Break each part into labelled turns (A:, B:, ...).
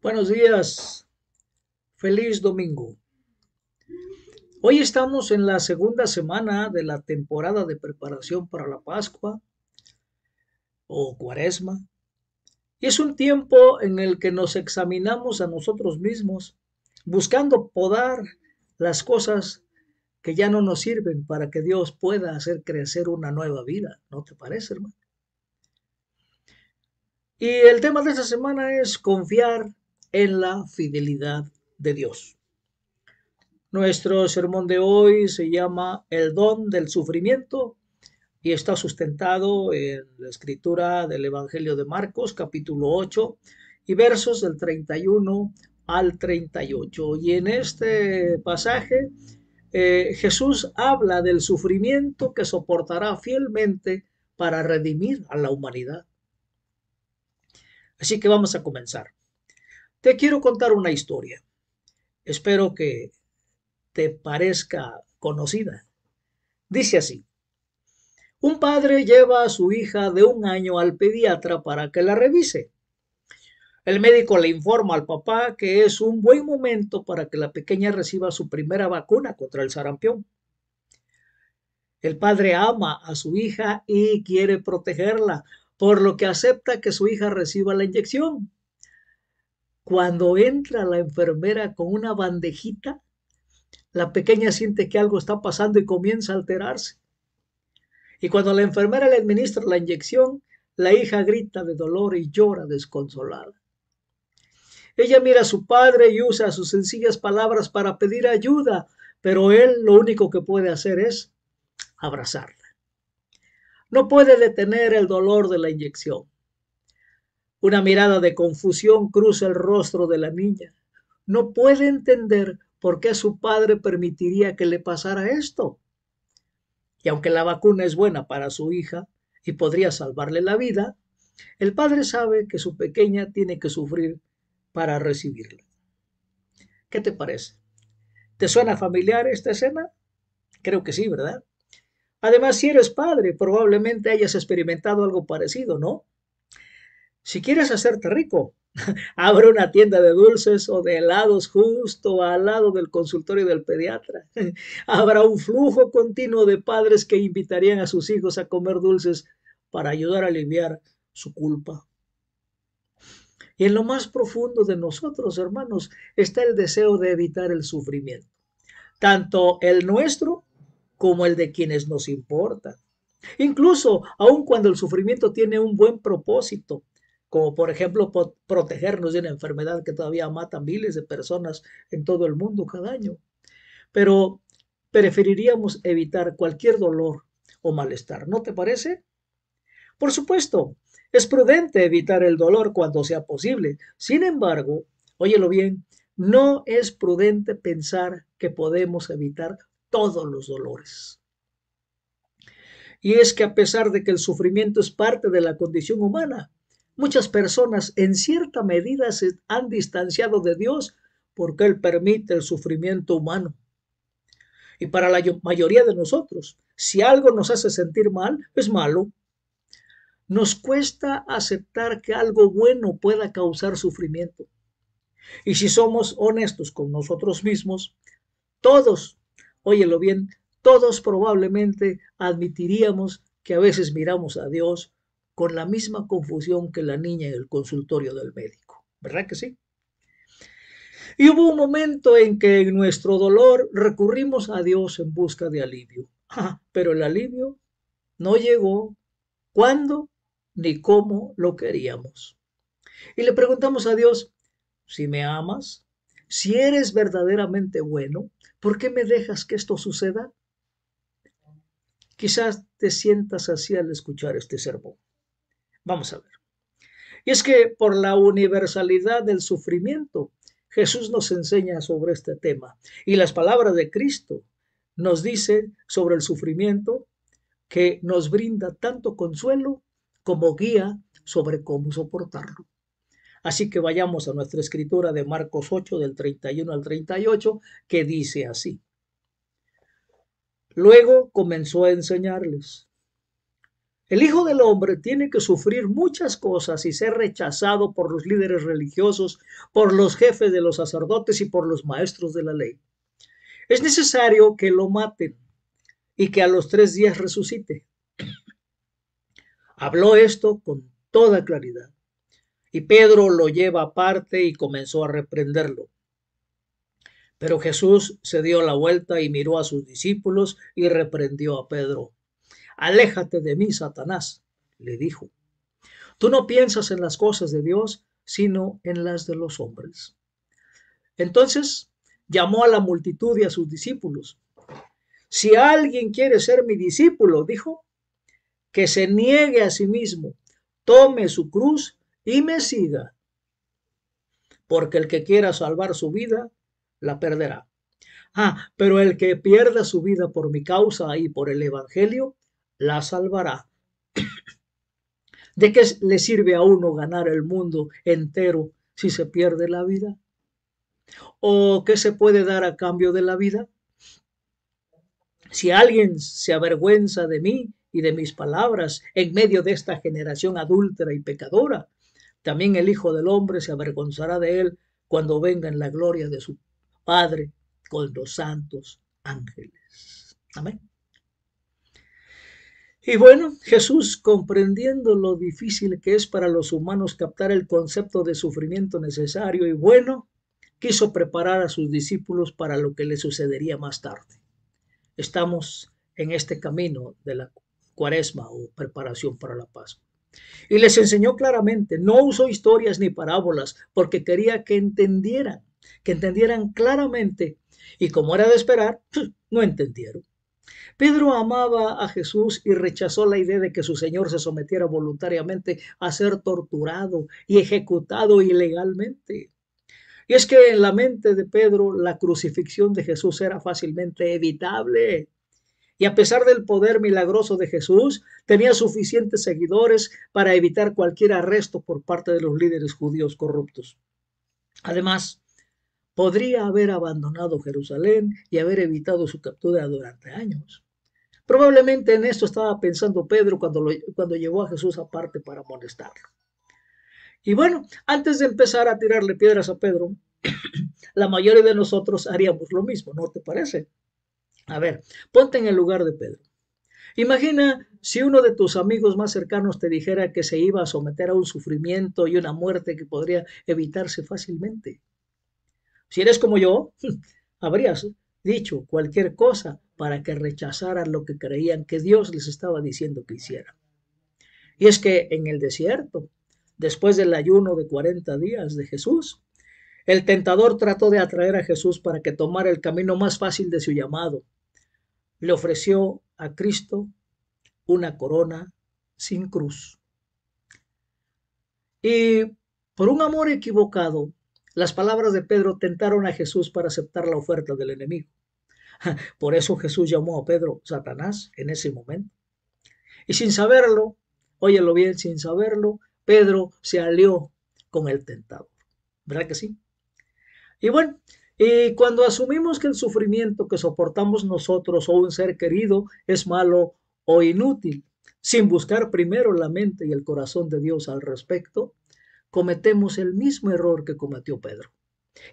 A: Buenos días, feliz domingo. Hoy estamos en la segunda semana de la temporada de preparación para la Pascua o Cuaresma. Y es un tiempo en el que nos examinamos a nosotros mismos, buscando podar las cosas que ya no nos sirven para que Dios pueda hacer crecer una nueva vida. ¿No te parece, hermano? Y el tema de esta semana es confiar en la fidelidad de Dios. Nuestro sermón de hoy se llama El don del sufrimiento y está sustentado en la escritura del Evangelio de Marcos, capítulo 8 y versos del 31 al 38. Y en este pasaje Jesús habla del sufrimiento que soportará fielmente para redimir a la humanidad. Así que vamos a comenzar. Te quiero contar una historia. Espero que te parezca conocida. Dice así: un padre lleva a su hija de 1 año al pediatra para que la revise. El médico le informa al papá que es un buen momento para que la pequeña reciba su primera vacuna contra el sarampión. El padre ama a su hija y quiere protegerla, por lo que acepta que su hija reciba la inyección. Cuando entra la enfermera con una bandejita, la pequeña siente que algo está pasando y comienza a alterarse. Y cuando la enfermera le administra la inyección, la hija grita de dolor y llora desconsolada. Ella mira a su padre y usa sus sencillas palabras para pedir ayuda, pero él lo único que puede hacer es abrazarla. No puede detener el dolor de la inyección. Una mirada de confusión cruza el rostro de la niña. No puede entender por qué su padre permitiría que le pasara esto. Y aunque la vacuna es buena para su hija y podría salvarle la vida, el padre sabe que su pequeña tiene que sufrir para recibirla. ¿Qué te parece? ¿Te suena familiar esta escena? Creo que sí, ¿verdad? Además, si eres padre, probablemente hayas experimentado algo parecido, ¿no? Si quieres hacerte rico, abre una tienda de dulces o de helados justo al lado del consultorio del pediatra. Habrá un flujo continuo de padres que invitarían a sus hijos a comer dulces para ayudar a aliviar su culpa. Y en lo más profundo de nosotros, hermanos, está el deseo de evitar el sufrimiento, tanto el nuestro como el de quienes nos importan. Incluso aun cuando el sufrimiento tiene un buen propósito, como por ejemplo protegernos de una enfermedad que todavía mata a miles de personas en todo el mundo cada año. Pero preferiríamos evitar cualquier dolor o malestar, ¿no te parece? Por supuesto, es prudente evitar el dolor cuando sea posible. Sin embargo, óyelo bien, no es prudente pensar que podemos evitar todos los dolores. Y es que a pesar de que el sufrimiento es parte de la condición humana, muchas personas en cierta medida se han distanciado de Dios porque Él permite el sufrimiento humano. Y para la mayoría de nosotros, si algo nos hace sentir mal, es malo. Nos cuesta aceptar que algo bueno pueda causar sufrimiento. Y si somos honestos con nosotros mismos, todos, óyelo bien, todos probablemente admitiríamos que a veces miramos a Dios con la misma confusión que la niña en el consultorio del médico. ¿Verdad que sí? Y hubo un momento en que en nuestro dolor recurrimos a Dios en busca de alivio. Pero el alivio no llegó cuando ni cómo lo queríamos. Y le preguntamos a Dios: si me amas, si eres verdaderamente bueno, ¿por qué me dejas que esto suceda? Quizás te sientas así al escuchar este sermón. Vamos a ver. Y es que por la universalidad del sufrimiento, Jesús nos enseña sobre este tema. Y las palabras de Cristo nos dicen sobre el sufrimiento que nos brinda tanto consuelo como guía sobre cómo soportarlo. Así que vayamos a nuestra escritura de Marcos 8, del 31 al 38, que dice así: luego comenzó a enseñarles: El Hijo del Hombre tiene que sufrir muchas cosas y ser rechazado por los líderes religiosos, por los jefes de los sacerdotes y por los maestros de la ley. Es necesario que lo maten y que a los 3 días resucite. Habló esto con toda claridad. Y Pedro lo lleva aparte y comenzó a reprenderlo. Pero Jesús se dio la vuelta y miró a sus discípulos y reprendió a Pedro. Aléjate de mí, Satanás, le dijo. Tú no piensas en las cosas de Dios, sino en las de los hombres. Entonces llamó a la multitud y a sus discípulos. Si alguien quiere ser mi discípulo, dijo, que se niegue a sí mismo, tome su cruz y me siga. Porque el que quiera salvar su vida, la perderá. Pero el que pierda su vida por mi causa y por el evangelio, la salvará. ¿De qué le sirve a uno ganar el mundo entero si se pierde la vida? ¿O qué se puede dar a cambio de la vida? Si alguien se avergüenza de mí y de mis palabras en medio de esta generación adúltera y pecadora, también el Hijo del Hombre se avergonzará de él cuando venga en la gloria de su Padre con los santos ángeles. Amén. Y bueno, Jesús, comprendiendo lo difícil que es para los humanos captar el concepto de sufrimiento necesario y bueno, quiso preparar a sus discípulos para lo que le sucedería más tarde. Estamos en este camino de la Cuaresma o preparación para la Pascua. Y les enseñó claramente, no usó historias ni parábolas, porque quería que entendieran claramente. Y como era de esperar, no entendieron. Pedro amaba a Jesús y rechazó la idea de que su Señor se sometiera voluntariamente a ser torturado y ejecutado ilegalmente. Y es que en la mente de Pedro la crucifixión de Jesús era fácilmente evitable. Y a pesar del poder milagroso de Jesús, tenía suficientes seguidores para evitar cualquier arresto por parte de los líderes judíos corruptos. Además, podría haber abandonado Jerusalén y haber evitado su captura durante años. Probablemente en esto estaba pensando Pedro cuando llevó a Jesús aparte para molestarlo. Y bueno, antes de empezar a tirarle piedras a Pedro, la mayoría de nosotros haríamos lo mismo, ¿no te parece? A ver, ponte en el lugar de Pedro. Imagina si uno de tus amigos más cercanos te dijera que se iba a someter a un sufrimiento y una muerte que podría evitarse fácilmente. Si eres como yo, habrías dicho cualquier cosa para que rechazaran lo que creían que Dios les estaba diciendo que hicieran. Y es que en el desierto, después del ayuno de 40 días de Jesús, el tentador trató de atraer a Jesús para que tomara el camino más fácil de su llamado. Le ofreció a Cristo una corona sin cruz. Y por un amor equivocado, las palabras de Pedro tentaron a Jesús para aceptar la oferta del enemigo. Por eso Jesús llamó a Pedro Satanás en ese momento. Y sin saberlo, óyelo bien, sin saberlo, Pedro se alió con el tentador. ¿Verdad que sí? Y bueno, y cuando asumimos que el sufrimiento que soportamos nosotros o un ser querido es malo o inútil, sin buscar primero la mente y el corazón de Dios al respecto, cometemos el mismo error que cometió Pedro.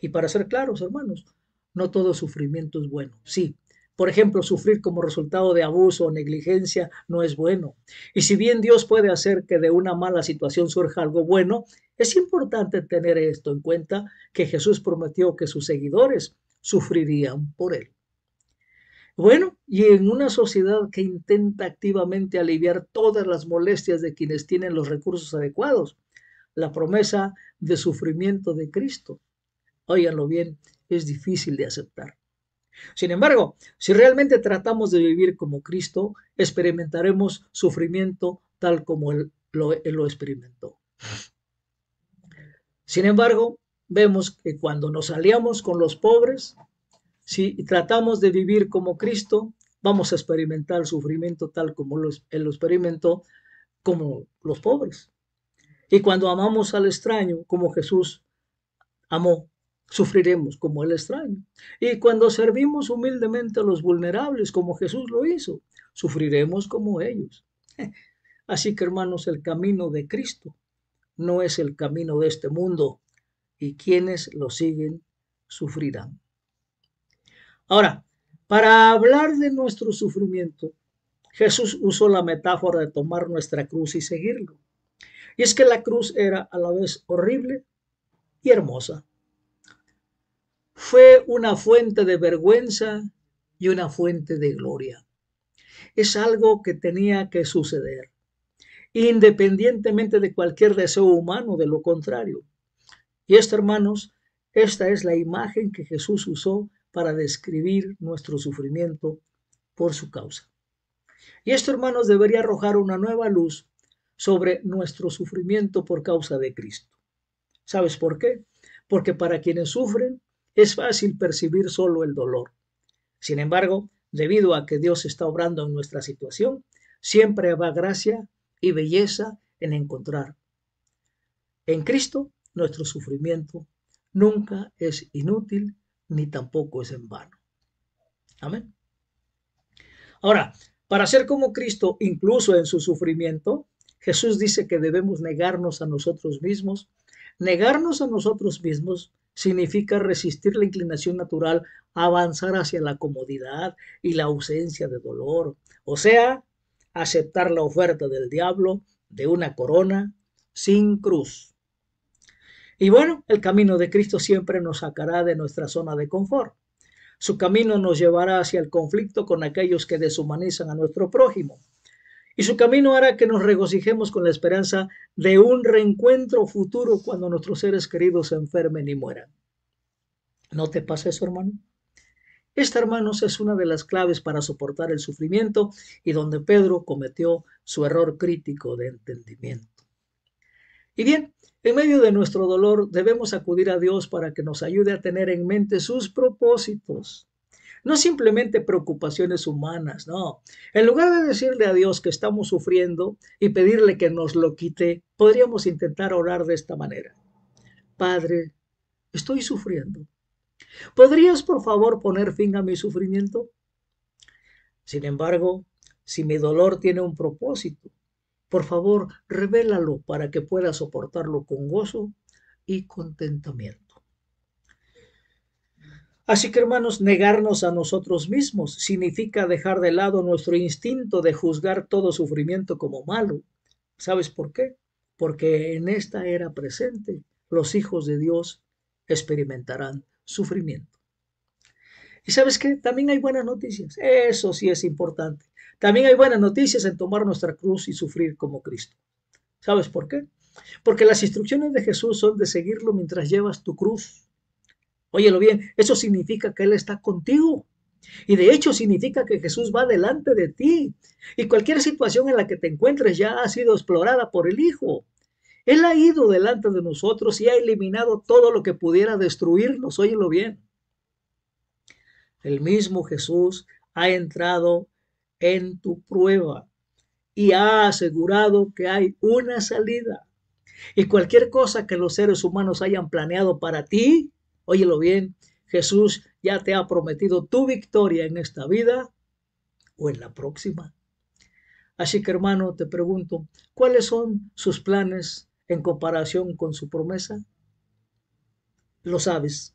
A: Y para ser claros, hermanos, no todo sufrimiento es bueno. Sí, por ejemplo, sufrir como resultado de abuso o negligencia no es bueno. Y si bien Dios puede hacer que de una mala situación surja algo bueno, es importante tener esto en cuenta, que Jesús prometió que sus seguidores sufrirían por él. Bueno, y en una sociedad que intenta activamente aliviar todas las molestias de quienes tienen los recursos adecuados, la promesa de sufrimiento de Cristo, óiganlo bien, es difícil de aceptar. Sin embargo, si realmente tratamos de vivir como Cristo, experimentaremos sufrimiento tal como Él lo experimentó. Sin embargo, vemos que cuando nos aliamos con los pobres, si tratamos de vivir como Cristo, vamos a experimentar sufrimiento tal como Él lo experimentó, como los pobres. Y cuando amamos al extraño, como Jesús amó, sufriremos como el extraño. Y cuando servimos humildemente a los vulnerables, como Jesús lo hizo, sufriremos como ellos. Así que, hermanos, el camino de Cristo no es el camino de este mundo, y quienes lo siguen sufrirán. Ahora, para hablar de nuestro sufrimiento, Jesús usó la metáfora de tomar nuestra cruz y seguirlo. Y es que la cruz era a la vez horrible y hermosa. Fue una fuente de vergüenza y una fuente de gloria. Es algo que tenía que suceder, independientemente de cualquier deseo humano, de lo contrario. Y esto, hermanos, esta es la imagen que Jesús usó para describir nuestro sufrimiento por su causa. Y esto, hermanos, debería arrojar una nueva luz sobre nuestro sufrimiento por causa de Cristo. ¿Sabes por qué? Porque para quienes sufren es fácil percibir solo el dolor. Sin embargo, debido a que Dios está obrando en nuestra situación, siempre habrá gracia y belleza en encontrar en Cristo nuestro sufrimiento nunca es inútil ni tampoco es en vano. Amén. Ahora, para ser como Cristo, incluso en su sufrimiento, Jesús dice que debemos negarnos a nosotros mismos. Negarnos a nosotros mismos significa resistir la inclinación natural a avanzar hacia la comodidad y la ausencia de dolor. O sea, aceptar la oferta del diablo de una corona sin cruz. Y bueno, el camino de Cristo siempre nos sacará de nuestra zona de confort. Su camino nos llevará hacia el conflicto con aquellos que deshumanizan a nuestro prójimo. Y su camino hará que nos regocijemos con la esperanza de un reencuentro futuro cuando nuestros seres queridos se enfermen y mueran. ¿No te pasa eso, hermano? Esta, hermanos, es una de las claves para soportar el sufrimiento y donde Pedro cometió su error crítico de entendimiento. Y bien, en medio de nuestro dolor debemos acudir a Dios para que nos ayude a tener en mente sus propósitos. No simplemente preocupaciones humanas, no. En lugar de decirle a Dios que estamos sufriendo y pedirle que nos lo quite, podríamos intentar orar de esta manera. Padre, estoy sufriendo. ¿Podrías, por favor, poner fin a mi sufrimiento? Sin embargo, si mi dolor tiene un propósito, por favor, revélalo para que pueda soportarlo con gozo y contentamiento. Así que, hermanos, negarnos a nosotros mismos significa dejar de lado nuestro instinto de juzgar todo sufrimiento como malo. ¿Sabes por qué? Porque en esta era presente los hijos de Dios experimentarán sufrimiento. ¿Y sabes qué? También hay buenas noticias. Eso sí es importante. También hay buenas noticias en tomar nuestra cruz y sufrir como Cristo. ¿Sabes por qué? Porque las instrucciones de Jesús son de seguirlo mientras llevas tu cruz. Óyelo bien, eso significa que Él está contigo. Y de hecho significa que Jesús va delante de ti. Y cualquier situación en la que te encuentres ya ha sido explorada por el Hijo. Él ha ido delante de nosotros y ha eliminado todo lo que pudiera destruirnos. Óyelo bien. El mismo Jesús ha entrado en tu prueba y ha asegurado que hay una salida. Y cualquier cosa que los seres humanos hayan planeado para ti, óyelo bien, Jesús ya te ha prometido tu victoria en esta vida o en la próxima. Así que, hermano, te pregunto, ¿cuáles son sus planes en comparación con su promesa? Lo sabes.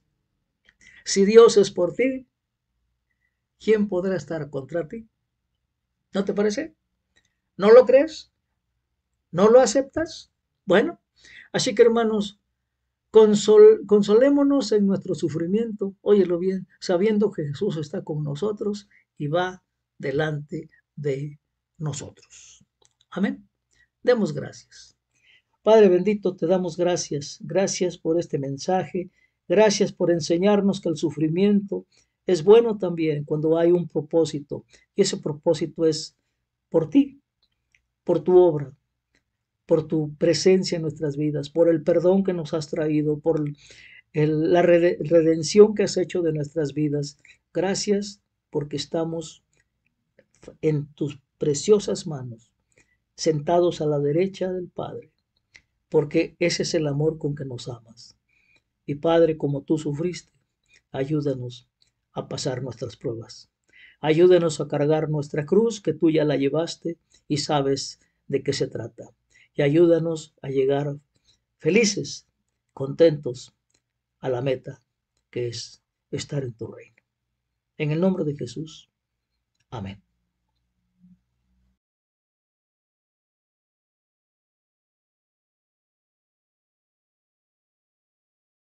A: Si Dios es por ti, ¿quién podrá estar contra ti? ¿No te parece? ¿No lo crees? ¿No lo aceptas? Bueno, así que, hermanos, consolémonos en nuestro sufrimiento, óyelo bien, sabiendo que Jesús está con nosotros y va delante de nosotros. Amén. Demos gracias. Padre bendito, te damos gracias. Gracias por este mensaje. Gracias por enseñarnos que el sufrimiento es bueno también cuando hay un propósito. Y ese propósito es por ti, por tu obra, por tu presencia en nuestras vidas, por el perdón que nos has traído, por la redención que has hecho de nuestras vidas. Gracias porque estamos en tus preciosas manos, sentados a la derecha del Padre, porque ese es el amor con que nos amas. Y Padre, como tú sufriste, ayúdanos a pasar nuestras pruebas. Ayúdanos a cargar nuestra cruz, que tú ya la llevaste y sabes de qué se trata y ayúdanos a llegar felices, contentos a la meta, que es estar en tu reino. En el nombre de Jesús. Amén.